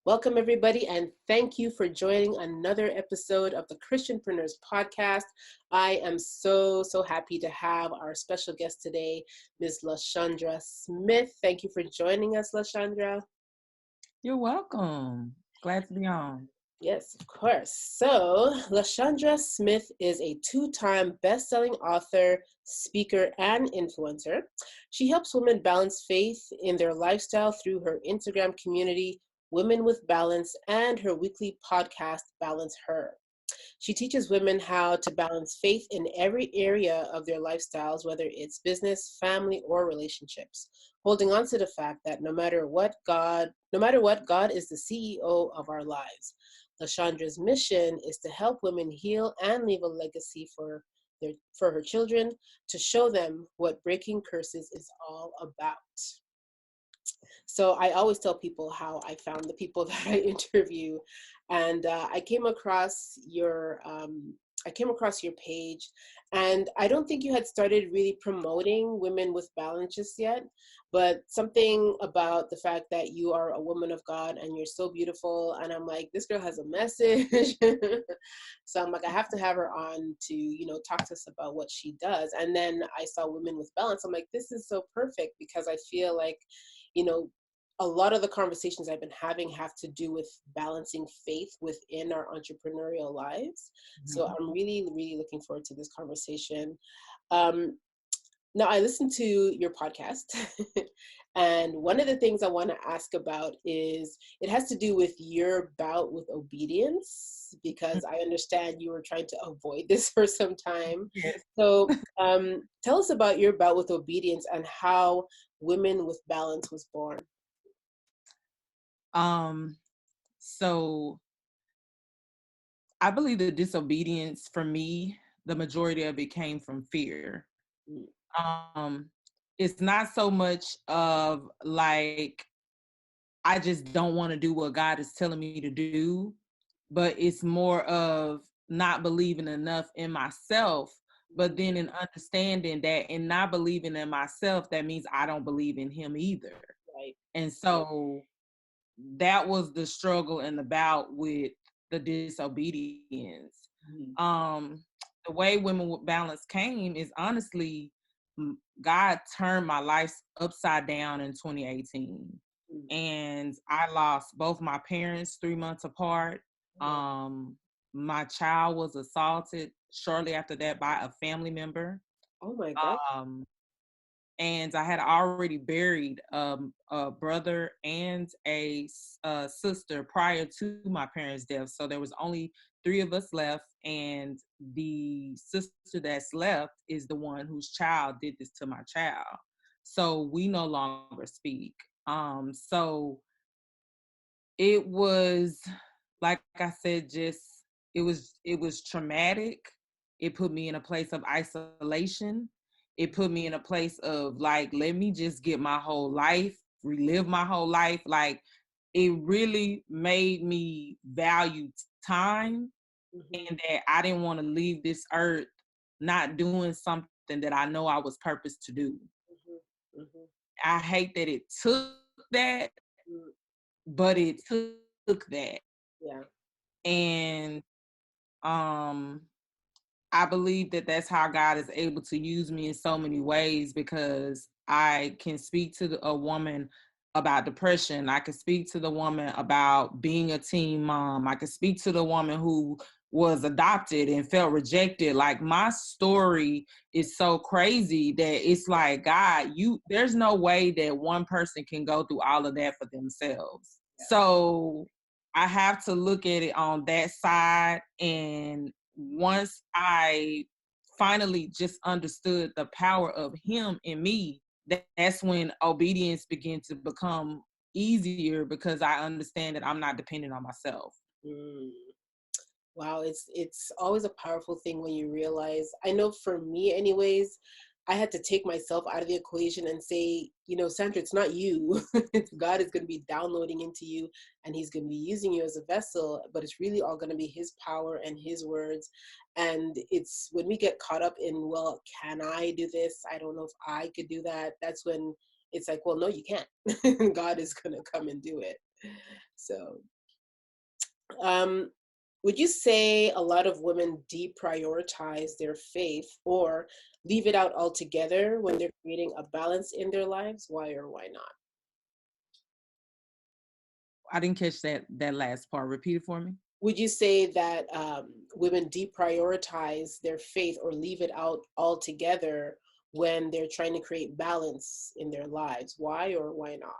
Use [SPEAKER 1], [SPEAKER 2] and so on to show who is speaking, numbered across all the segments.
[SPEAKER 1] Welcome, everybody, and thank you for joining another episode of the Christianpreneurs podcast. I am so happy to have our special guest today, Ms. LaShundra Smith. Thank you for joining us, LaShundra.
[SPEAKER 2] You're welcome. Glad to be on.
[SPEAKER 1] Yes, of course. So, LaShundra Smith is a two-time best-selling author, speaker, and influencer. She helps women balance faith in their lifestyle through her Instagram community, Women with Balance, and her weekly podcast, BalanceHER. She teaches women how to balance faith in every area of their lifestyles, whether it's business, family, or relationships, holding on to the fact that no matter what, God is the CEO of our lives. LaShundra's mission is to help women heal and leave a legacy for her children, to show them what breaking curses is all about. So I always tell people how I found the people that I interview, and I came across your page, and I don't think you had started really promoting Women with Balance just yet, but something about the fact that you are a woman of God and you're so beautiful, and I'm like, this girl has a message. So I'm like, I have to have her on to, talk to us about what she does. And then I saw Women with Balance. I'm like, this is so perfect, because I feel like, a lot of the conversations I've been having have to do with balancing faith within our entrepreneurial lives. So I'm really looking forward to this conversation. Now, I listened to your podcast, and one of the things I want to ask about is it has to do with your bout with obedience, because I understand you were trying to avoid this for some time.
[SPEAKER 2] Yes.
[SPEAKER 1] So tell us about your bout with obedience and how Women with Balance was born.
[SPEAKER 2] So I believe the disobedience for me, the majority of it came from fear. It's not so much of like, I just don't want to do what God is telling me to do, but it's more of not believing enough in myself. But then in understanding that and not believing in myself, that means I don't believe in him either.
[SPEAKER 1] Right.
[SPEAKER 2] And so that was the struggle and the bout with the disobedience. The way Women with Balance came is honestly, God turned my life upside down in 2018. And I lost both my parents 3 months apart. My child was assaulted shortly after that by a family member.
[SPEAKER 1] Oh my God.
[SPEAKER 2] And I had already buried a brother and a sister prior to my parents' death. So there was only 3 of us left, and the sister that's left is the one whose child did this to my child. So we no longer speak. So it was, like I said, it was traumatic. It put me in a place of isolation. It put me in a place of like, let me just get my whole life, relive my whole life. Like, it really made me value time, and that I didn't want to leave this earth not doing something that I know I was purposed to do. I hate that it took that, but it took that.
[SPEAKER 1] Yeah.
[SPEAKER 2] And I believe that that's how God is able to use me in so many ways, because I can speak to a woman about depression. I can speak to the woman about being a teen mom. I can speak to the woman who was adopted and felt rejected. Like, my story is so crazy that it's like, God, there's no way that one person can go through all of that for themselves. Yeah. So I have to look at it on that side. And once I finally just understood the power of him in me, that's when obedience began to become easier, because I understand that I'm not dependent on myself.
[SPEAKER 1] Wow, it's always a powerful thing when you realize, I know for me anyways, I had to take myself out of the equation and say, Sandra, it's not you. God is going to be downloading into you, and he's going to be using you as a vessel, but it's really all going to be his power and his words. And it's when we get caught up in, well, can I do this? I don't know if I could do that. That's when it's like, well, no, you can't. God is going to come and do it. So Um, would you say a lot of women deprioritize their faith or leave it out altogether when they're creating a balance in their lives? Why or why not?
[SPEAKER 2] I didn't catch that last part. Repeat it for me.
[SPEAKER 1] Would you say that women deprioritize their faith or leave it out altogether when they're trying to create balance in their lives? Why or why not?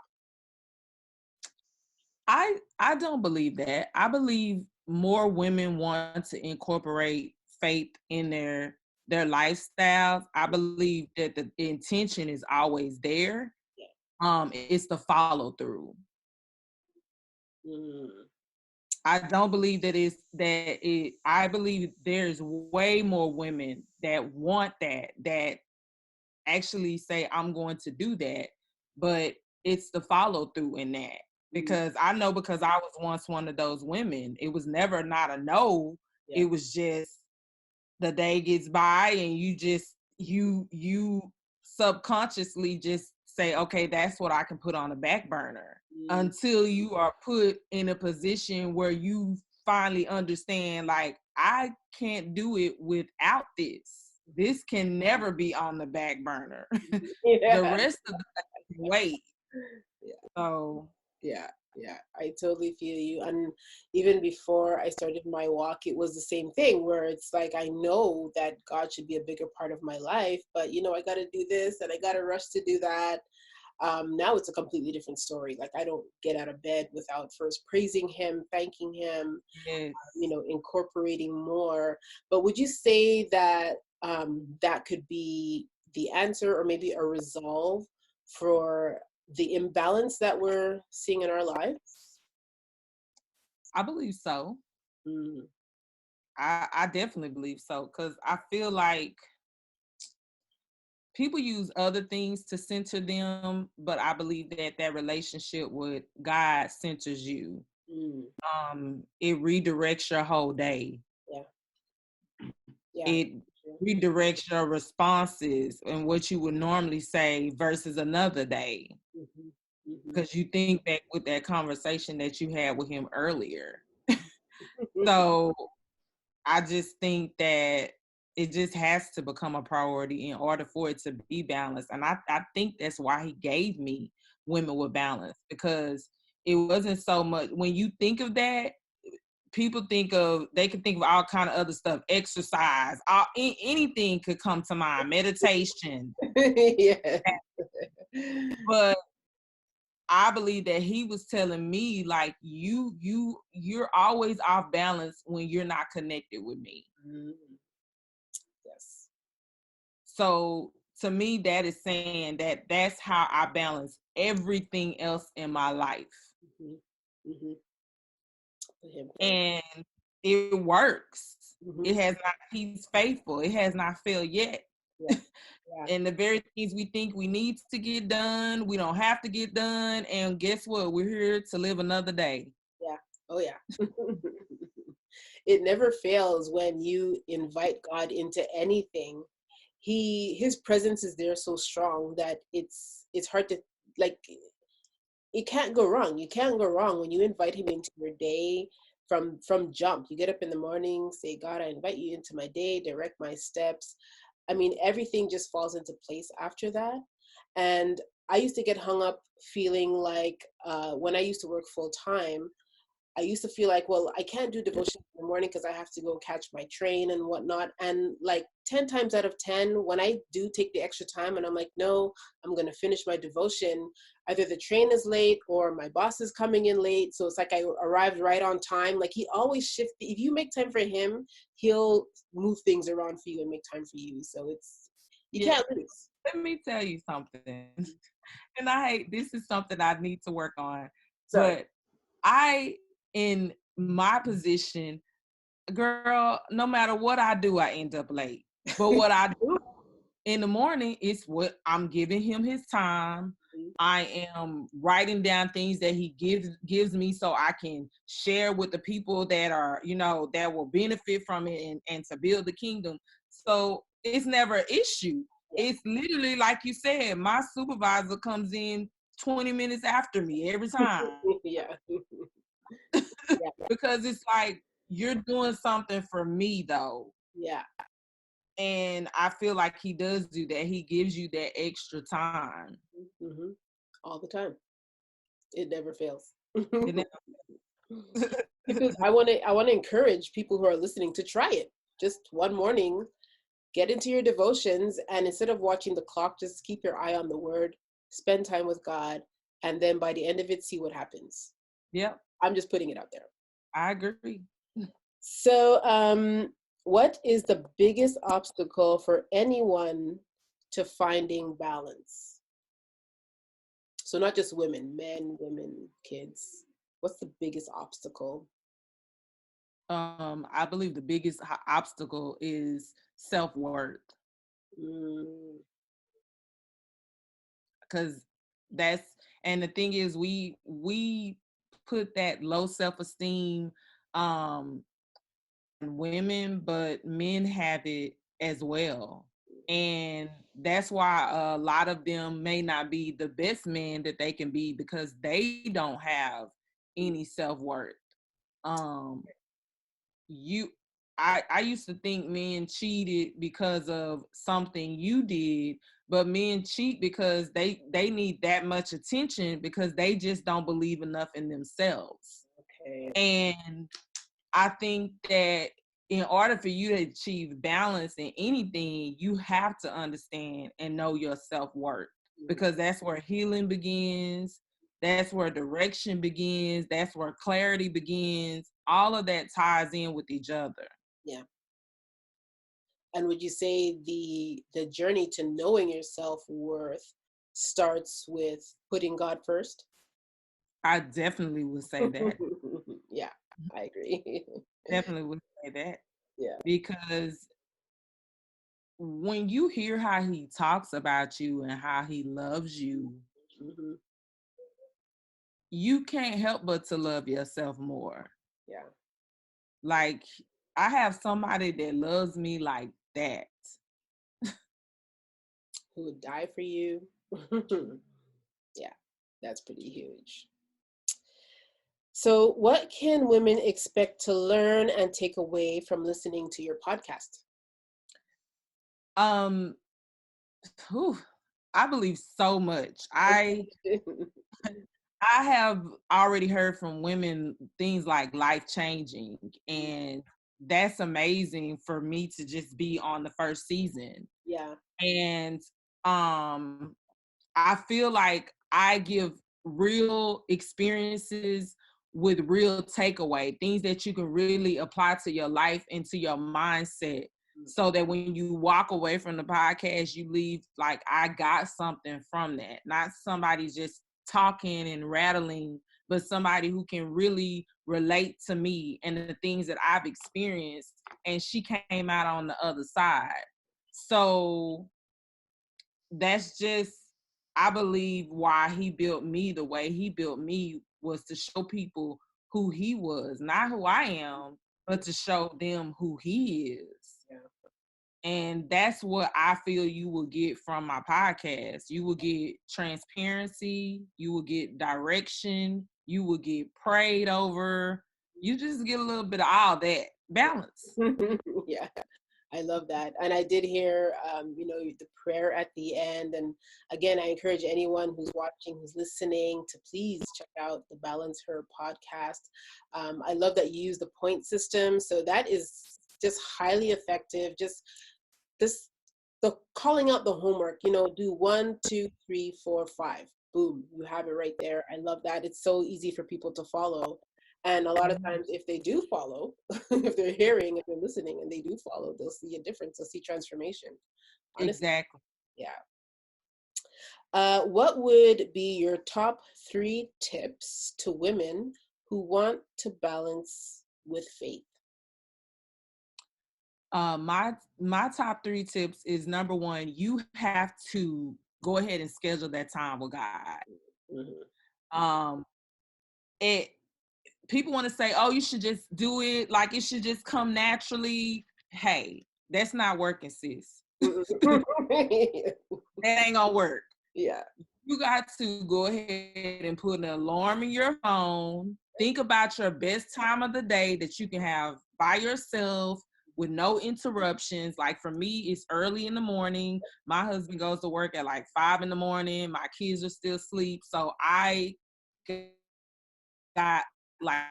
[SPEAKER 2] I don't believe that. I believe more women want to incorporate faith in their lifestyles. I believe that the intention is always there.
[SPEAKER 1] Yeah.
[SPEAKER 2] It's the follow through.
[SPEAKER 1] Mm,
[SPEAKER 2] I don't believe that I believe there's way more women that want that actually say I'm going to do that, but it's the follow through in that.
[SPEAKER 1] mm,
[SPEAKER 2] Because I know, because I was once one of those women. It was never not a no.
[SPEAKER 1] yeah.
[SPEAKER 2] It was just the day gets by and you subconsciously just say, okay, that's what I can put on the back burner,
[SPEAKER 1] Mm,
[SPEAKER 2] until you are put in a position where you finally understand, like, I can't do it without this can never be on the back burner. The
[SPEAKER 1] yeah.
[SPEAKER 2] rest of the wait.
[SPEAKER 1] Yeah.
[SPEAKER 2] So
[SPEAKER 1] Yeah, yeah, I totally feel you. And even before I started my walk, it was the same thing where it's like I know that God should be a bigger part of my life, but I got to do this and I got to rush to do that. Now it's a completely different story. Like I don't get out of bed without first praising Him, thanking Him,
[SPEAKER 2] yes,
[SPEAKER 1] incorporating more. But would you say that that could be the answer or maybe a resolve for the imbalance that we're seeing in our lives?
[SPEAKER 2] I believe so.
[SPEAKER 1] Mm,
[SPEAKER 2] I definitely believe so, because I feel like people use other things to center them, but I believe that relationship with God centers you.
[SPEAKER 1] mm,
[SPEAKER 2] It redirects your whole day.
[SPEAKER 1] yeah, yeah.
[SPEAKER 2] It redirects your responses and what you would normally say versus another day,
[SPEAKER 1] Hmm. Hmm.
[SPEAKER 2] because you think back with that conversation that you had with him earlier. So I just think that it just has to become a priority in order for it to be balanced. And I think that's why he gave me women with balance, because it wasn't so much when you think of that, they can think of all kind of other stuff, exercise, anything could come to mind, meditation.
[SPEAKER 1] Yeah.
[SPEAKER 2] But I believe that he was telling me, like, you're always off balance when you're not connected with me.
[SPEAKER 1] Mm, yes.
[SPEAKER 2] So to me, that is saying that that's how I balance everything else in my life.
[SPEAKER 1] Hmm. Hmm. Put Him first.
[SPEAKER 2] And it works.
[SPEAKER 1] Hmm.
[SPEAKER 2] It has not, he's faithful. It has not failed yet.
[SPEAKER 1] Yeah. Yeah.
[SPEAKER 2] And the very things we think we need to get done, we don't have to get done. And guess what? We're here to live another day.
[SPEAKER 1] Yeah. Oh yeah. It never fails when you invite God into anything. His presence is there so strong that it's hard to, like, it can't go wrong. You can't go wrong when you invite Him into your day from jump. You get up in the morning, say, God, I invite you into my day, direct my steps. I mean, everything just falls into place after that. And I used to get hung up feeling like when I used to work full time, I used to feel like, well, I can't do devotion in the morning because I have to go catch my train and whatnot. And like 10 times out of 10, when I do take the extra time and I'm like, no, I'm going to finish my devotion, either the train is late or my boss is coming in late. So it's like I arrived right on time. Like He always shifts. If you make time for Him, He'll move things around for you and make time for you. So you
[SPEAKER 2] Yeah.
[SPEAKER 1] can't lose.
[SPEAKER 2] Let me tell you something. And I hate, this is something I need to work on.
[SPEAKER 1] Sorry.
[SPEAKER 2] But I, in my position, girl, no matter what I do, I end up late. But what I do in the morning is what I'm giving him his time. I am writing down things that he gives me so I can share with the people that are, that will benefit from it, and to build the kingdom. So it's never an issue.
[SPEAKER 1] Yeah.
[SPEAKER 2] It's literally like you said, my supervisor comes in 20 minutes after me every time.
[SPEAKER 1] Yeah. Yeah.
[SPEAKER 2] because it's like you're doing something for me though.
[SPEAKER 1] Yeah.
[SPEAKER 2] And I feel like he does do that. He gives you that extra time.
[SPEAKER 1] Mm-hmm. All the time. It never fails.
[SPEAKER 2] You know?
[SPEAKER 1] Because I want to encourage people who are listening to try it. Just one morning, get into your devotions, and instead of watching the clock, just keep your eye on the word, spend time with God, and then by the end of it, see what happens.
[SPEAKER 2] Yep,
[SPEAKER 1] I'm just putting it out there.
[SPEAKER 2] I agree.
[SPEAKER 1] So, what is the biggest obstacle for anyone to finding balance? So, not just women, men, women, kids. What's the biggest obstacle?
[SPEAKER 2] I believe the biggest obstacle is self-worth,
[SPEAKER 1] Mm,
[SPEAKER 2] because that's and the thing is we put that low self-esteem um in women, but men have it as well. And that's why a lot of them may not be the best men that they can be because they don't have any self-worth. Um you I used to think men cheated because of something you did, but men cheat because they need that much attention because they just don't believe enough in themselves.
[SPEAKER 1] okay.
[SPEAKER 2] And I think that in order for you to achieve balance in anything, you have to understand and know your self-worth, because that's where healing begins. That's where direction begins. That's where clarity begins. All of that ties in with each other.
[SPEAKER 1] Yeah. And would you say the journey to knowing your self-worth starts with putting God first?
[SPEAKER 2] I definitely would say that.
[SPEAKER 1] Yeah, I agree.
[SPEAKER 2] Definitely would say that.
[SPEAKER 1] Yeah.
[SPEAKER 2] Because when you hear how he talks about you and how he loves you,
[SPEAKER 1] Hmm.
[SPEAKER 2] you can't help but to love yourself more.
[SPEAKER 1] Yeah.
[SPEAKER 2] Like, I have somebody that loves me like that.
[SPEAKER 1] Who would die for you? Yeah, that's pretty huge. So, what can women expect to learn and take away from listening to your podcast?
[SPEAKER 2] Um, whew, I believe so much. I have already heard from women things like life changing, and that's amazing for me to just be on the first season.
[SPEAKER 1] Yeah.
[SPEAKER 2] And um I feel like I give real experiences with real takeaway, things that you can really apply to your life and to your mindset. So that when you walk away from the podcast, you leave like, I got something from that. Not somebody just talking and rattling, but somebody who can really relate to me and the things that I've experienced. And she came out on the other side. So that's just, I believe why he built me the way he built me was to show people who he was, not who I am, but to show them who he is.
[SPEAKER 1] Yeah.
[SPEAKER 2] And that's what I feel you will get from my podcast. You will get transparency, you will get direction, you will get prayed over. You just get a little bit of all that balance.
[SPEAKER 1] Yeah. I love that. And I did hear, the prayer at the end. And again, I encourage anyone who's watching, who's listening, to please check out the BalanceHER podcast. I love that you use the point system. So that is just highly effective. Just this, the calling out the homework, do 1, 2, 3, 4, 5. Boom, you have it right there. I love that. It's so easy for people to follow. And a lot of times, if they do follow, if they're hearing, if they're listening and they do follow, they'll see a difference. They'll see transformation. Honestly,
[SPEAKER 2] Exactly.
[SPEAKER 1] yeah. What would be your top 3 tips to women who want to balance with faith?
[SPEAKER 2] My top 3 tips is, number 1, you have to go ahead and schedule that time with God.
[SPEAKER 1] Mm-hmm.
[SPEAKER 2] Um, it People want to say, "Oh, you should just do it like it should just come naturally." Hey, that's not working, sis. That ain't gonna work.
[SPEAKER 1] Yeah.
[SPEAKER 2] You got to go ahead and put an alarm in your phone Think about your best time of the day that you can have by yourself with no interruptions. Like for me, it's early in the morning. My husband goes to work at like 5 in the morning. My kids are still asleep. So I got like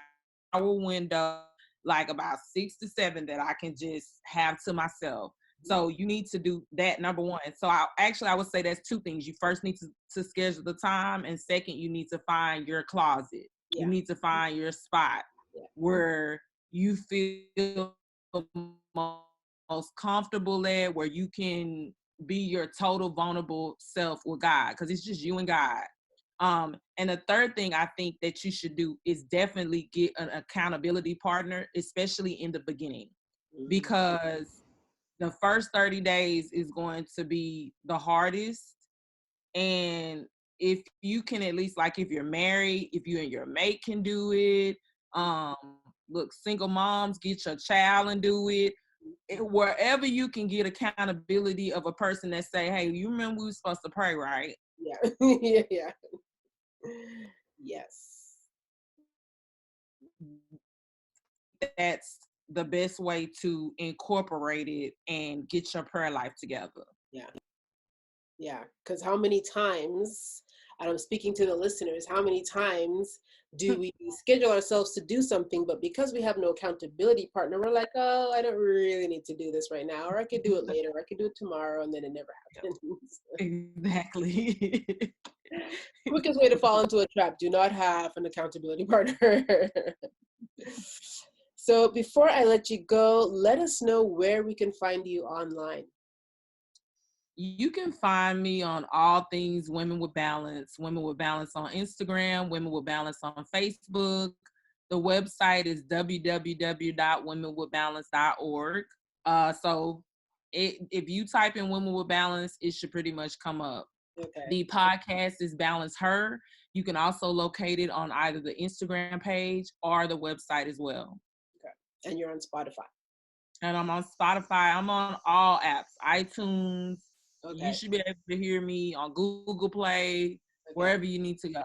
[SPEAKER 2] our window, like about 6 to 7 that I can just have to myself. So you need to do that, number one. So I would say that's two things. You first need to schedule the time, and second, you need to find your closet. You need to find your spot where you feel most comfortable at, where you can be your total vulnerable self with God, because it's just you and God. And the third thing I think that you should do is definitely get an accountability partner, especially in the beginning, because the first 30 days is going to be the hardest. And if you can at least, like if you're married, if you and your mate can do it, look, single moms, get your child and do it. Wherever you can get accountability of a person that say, hey, you remember we were supposed to pray, right?
[SPEAKER 1] Yeah. Yeah. Yes.
[SPEAKER 2] That's the best way to incorporate it and get your prayer life together.
[SPEAKER 1] Yeah. Yeah. Because how many times, and I'm speaking to the listeners, how many times do we schedule ourselves to do something, but because we have no accountability partner, we're like, oh, I don't really need to do this right now, or I could do it later, or I could do it tomorrow, and then it never happens.
[SPEAKER 2] Exactly.
[SPEAKER 1] Quickest way to fall into a trap: do not have an accountability partner. So before I let you go, let us know where we can find you online.
[SPEAKER 2] You can find me on all things Women with Balance. Women with Balance on Instagram, Women with Balance on Facebook. The website is www.womenwithbalance.org. So if you type in Women with Balance, it should pretty much come up.
[SPEAKER 1] Okay.
[SPEAKER 2] The podcast is BalanceHER. You can also locate it on either the Instagram page or the website as well.
[SPEAKER 1] Okay. And you're on Spotify.
[SPEAKER 2] And I'm on Spotify. I'm on all apps, iTunes.
[SPEAKER 1] Okay.
[SPEAKER 2] You should be able to hear me on Google Play, wherever you need to go.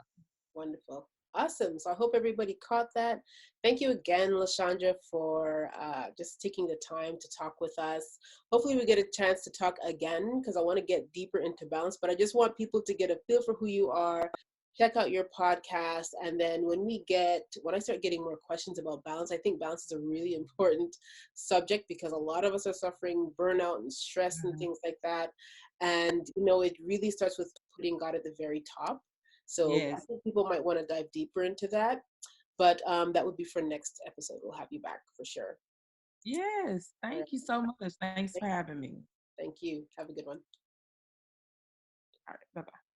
[SPEAKER 1] Wonderful. Awesome. So I hope everybody caught that. Thank you again, LaShundra, for just taking the time to talk with us. Hopefully we get a chance to talk again, because I want to get deeper into balance, but I just want people to get a feel for who you are. Check out your podcast. And then when I start getting more questions about balance, I think balance is a really important subject, because a lot of us are suffering burnout and stress and things like that. And, it really starts with putting God at the very top. So yes. I think people might want to dive deeper into that, but that would be for next episode. We'll have you back for sure.
[SPEAKER 2] Yes. Thank you so much. Thanks for having me.
[SPEAKER 1] Thank you. Have a good one.
[SPEAKER 2] All right. Bye-bye.